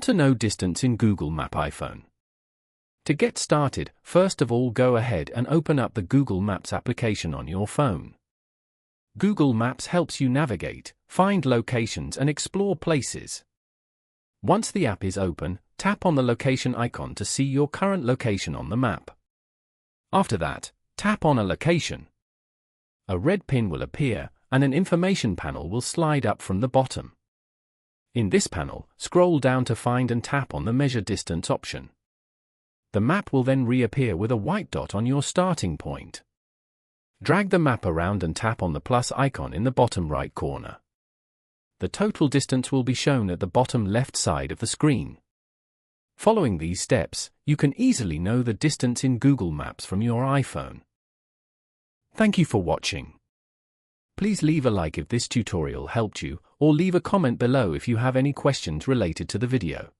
How to know distance in Google Map iPhone. To get started, first of all go ahead and open up the Google Maps application on your phone. Google Maps helps you navigate, find locations and explore places. Once the app is open, tap on the location icon to see your current location on the map. After that, tap on a location. A red pin will appear, and an information panel will slide up from the bottom. In this panel, scroll down to find and tap on the Measure Distance option. The map will then reappear with a white dot on your starting point. Drag the map around and tap on the plus icon in the bottom right corner. The total distance will be shown at the bottom left side of the screen. Following these steps, you can easily know the distance in Google Maps from your iPhone. Thank you for watching. Please leave a like if this tutorial helped you, or leave a comment below if you have any questions related to the video.